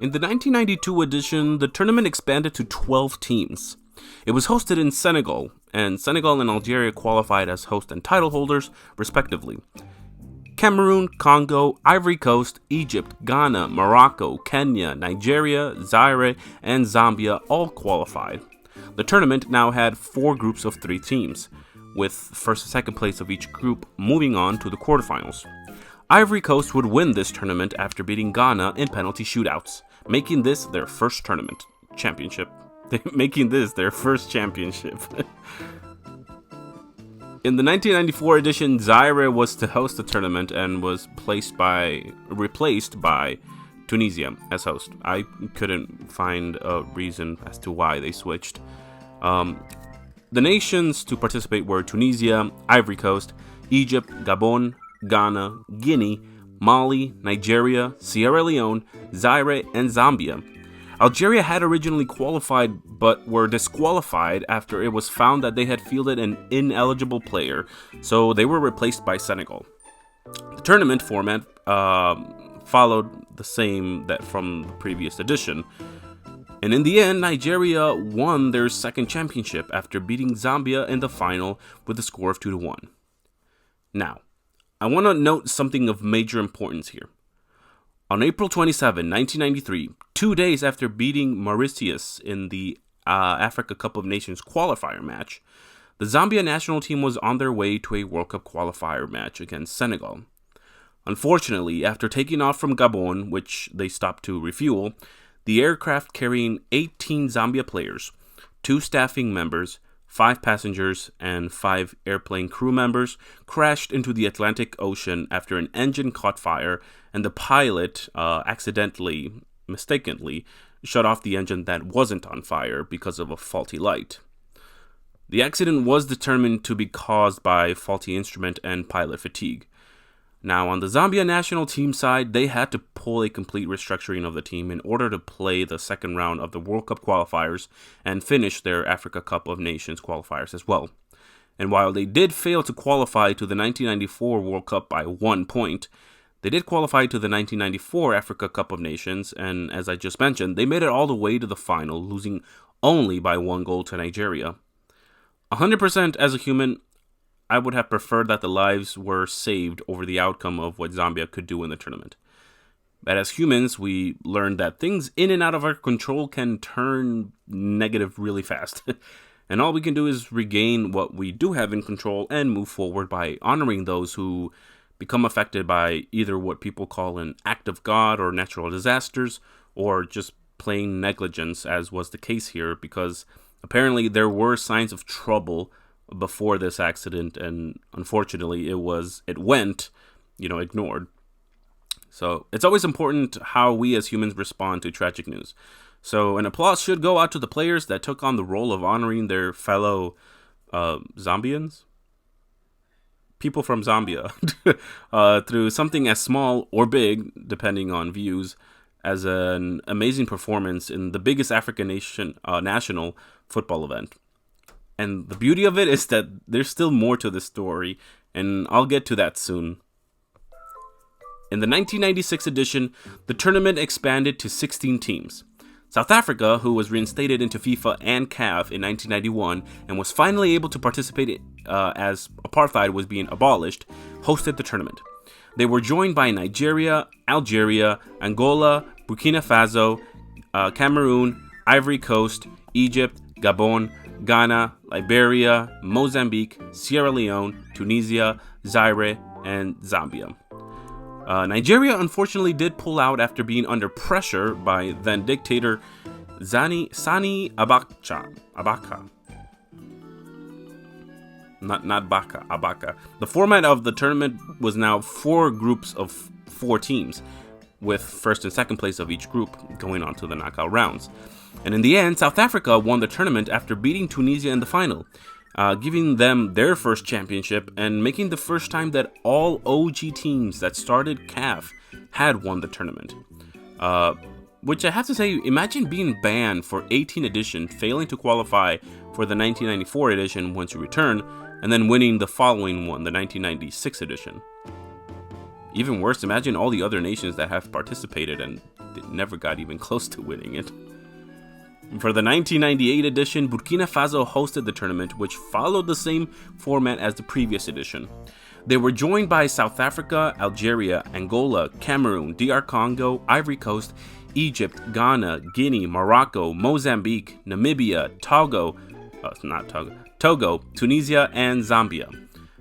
In the 1992 edition, the tournament expanded to 12 teams. It was hosted in Senegal, and Senegal and Algeria qualified as host and title holders, respectively. Cameroon, Congo, Ivory Coast, Egypt, Ghana, Morocco, Kenya, Nigeria, Zaire, and Zambia all qualified. The tournament now had 4 groups of 3 teams, with first and second place of each group moving on to the quarterfinals. Ivory Coast would win this tournament after beating Ghana in penalty shootouts, making this their first championship. In the 1994 edition, Zaire was to host the tournament and was replaced by Tunisia as host. I couldn't find a reason as to why they switched. The nations to participate were Tunisia, Ivory Coast, Egypt, Gabon, Ghana, Guinea, Mali, Nigeria, Sierra Leone, Zaire, and Zambia. Algeria had originally qualified but were disqualified after it was found that they had fielded an ineligible player, so they were replaced by Senegal. The tournament format followed the same that from the previous edition, and in the end, Nigeria won their second championship after beating Zambia in the final with a score of 2-1. Now, I want to note something of major importance here. On April 27, 1993, 2 days after beating Mauritius in the Africa Cup of Nations qualifier match, the Zambia national team was on their way to a World Cup qualifier match against Senegal. Unfortunately, after taking off from Gabon, which they stopped to refuel, the aircraft carrying 18 Zambia players, 2 staffing members, 5 passengers, and 5 airplane crew members crashed into the Atlantic Ocean after an engine caught fire and the pilot mistakenly, shut off the engine that wasn't on fire because of a faulty light. The accident was determined to be caused by faulty instrument and pilot fatigue. Now, on the Zambia national team side, they had to pull a complete restructuring of the team in order to play the second round of the World Cup qualifiers and finish their Africa Cup of Nations qualifiers as well. And while they did fail to qualify to the 1994 World Cup by 1 point, they did qualify to the 1994 Africa Cup of Nations, and as I just mentioned, they made it all the way to the final, losing only by 1 goal to Nigeria. 100% as a human, I would have preferred that the lives were saved over the outcome of what Zambia could do in the tournament. But as humans, we learned that things in and out of our control can turn negative really fast. And all we can do is regain what we do have in control and move forward by honoring those who become affected by either what people call an act of God or natural disasters, or just plain negligence, as was the case here, because apparently there were signs of trouble before this accident, and unfortunately it went ignored. So it's always important how we as humans respond to tragic news. So an applause should go out to the players that took on the role of honoring their fellow Zambians, people from Zambia, through something as small or big, depending on views, as an amazing performance in the biggest African national football event. And the beauty of it is that there's still more to this story, and I'll get to that soon. In the 1996 edition, the tournament expanded to 16 teams. South Africa, who was reinstated into FIFA and CAF in 1991 and was finally able to participate as apartheid was being abolished, hosted the tournament. They were joined by Nigeria, Algeria, Angola, Burkina Faso, Cameroon, Ivory Coast, Egypt, Gabon, Ghana, Liberia, Mozambique, Sierra Leone, Tunisia, Zaire, and Zambia. Nigeria unfortunately did pull out after being under pressure by then dictator Sani Abacha. Not Baka, Abaka. The format of the tournament was now 4 groups of 4 teams, with first and second place of each group going on to the knockout rounds. And in the end, South Africa won the tournament after beating Tunisia in the final, giving them their first championship and making the first time that all OG teams that started CAF had won the tournament. Which I have to say, imagine being banned for 18 edition, failing to qualify for the 1994 edition once you return, and then winning the following one, the 1996 edition. Even worse, imagine all the other nations that have participated and They never got even close to winning it. For the 1998 edition, Burkina Faso hosted the tournament, which followed the same format as the previous edition. They were joined by South Africa, Algeria, Angola, Cameroon, DR Congo, Ivory Coast, Egypt, Ghana, Guinea, Morocco, Mozambique, Namibia, Togo, Tunisia, and Zambia.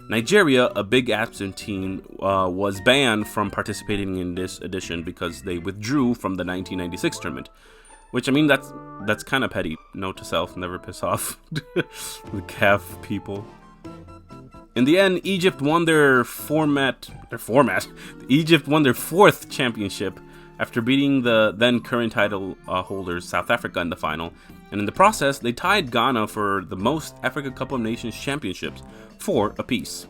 Nigeria, a big absent team, was banned from participating in this edition because they withdrew from the 1996 tournament. Which, I mean, that's kind of petty. Note to self, never piss off the CAF people. In the end, Egypt won Egypt won their fourth championship after beating the then current title holders South Africa in the final. And in the process, they tied Ghana for the most Africa Cup of Nations championships, 4 apiece.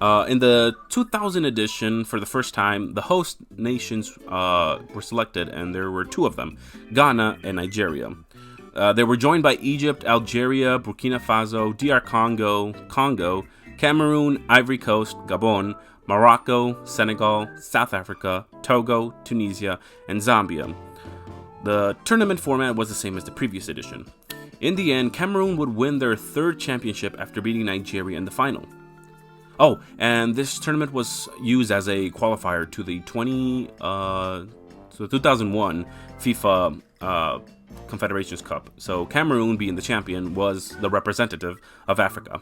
In the 2000 edition, for the first time, the host nations were selected, and there were 2 of them, Ghana and Nigeria. They were joined by Egypt, Algeria, Burkina Faso, DR Congo, Cameroon, Ivory Coast, Gabon, Morocco, Senegal, South Africa, Togo, Tunisia, and Zambia. The tournament format was the same as the previous edition. In the end, Cameroon would win their 3rd championship after beating Nigeria in the final. Oh, and this tournament was used as a qualifier to the 2001 FIFA Confederations Cup. So Cameroon, being the champion, was the representative of Africa.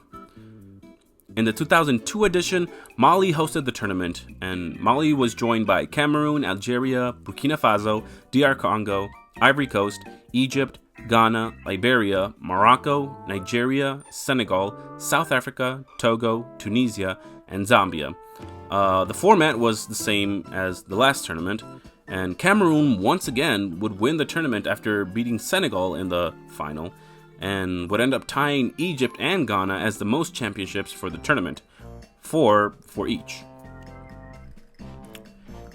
In the 2002 edition, Mali hosted the tournament, and Mali was joined by Cameroon, Algeria, Burkina Faso, DR Congo, Ivory Coast, Egypt, Ghana, Liberia, Morocco, Nigeria, Senegal, South Africa, Togo, Tunisia, and Zambia. The format was the same as the last tournament, and Cameroon once again would win the tournament after beating Senegal in the final, and would end up tying Egypt and Ghana as the most championships for the tournament, 4 for each.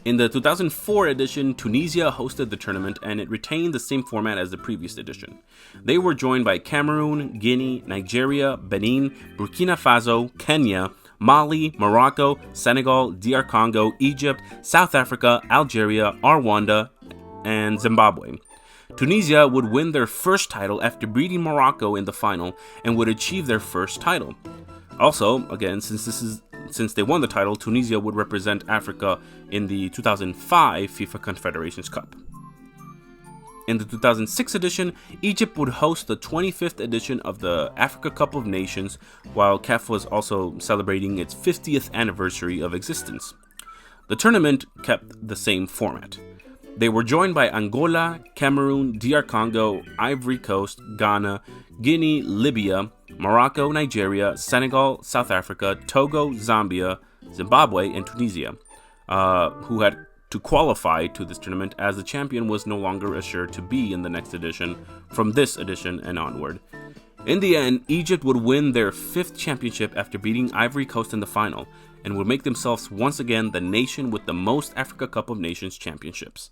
In the 2004 edition, Tunisia hosted the tournament, and it retained the same format as the previous edition. They were joined by Cameroon, Guinea, Nigeria, Benin, Burkina Faso, Kenya, Mali, Morocco, Senegal, DR Congo, Egypt, South Africa, Algeria, Rwanda, and Zimbabwe. Tunisia would win their first title after beating Morocco in the final and would achieve their first title. Also, again, since they won the title, Tunisia would represent Africa in the 2005 FIFA Confederations Cup. In the 2006 edition, Egypt would host the 25th edition of the Africa Cup of Nations, while CAF was also celebrating its 50th anniversary of existence. The tournament kept the same format. They were joined by Angola, Cameroon, DR Congo, Ivory Coast, Ghana, Guinea, Libya, Morocco, Nigeria, Senegal, South Africa, Togo, Zambia, Zimbabwe, and Tunisia, who had to qualify to this tournament as the champion was no longer assured to be in the next edition from this edition and onward. In the end, Egypt would win their 5th championship after beating Ivory Coast in the final, and would make themselves once again the nation with the most Africa Cup of Nations championships.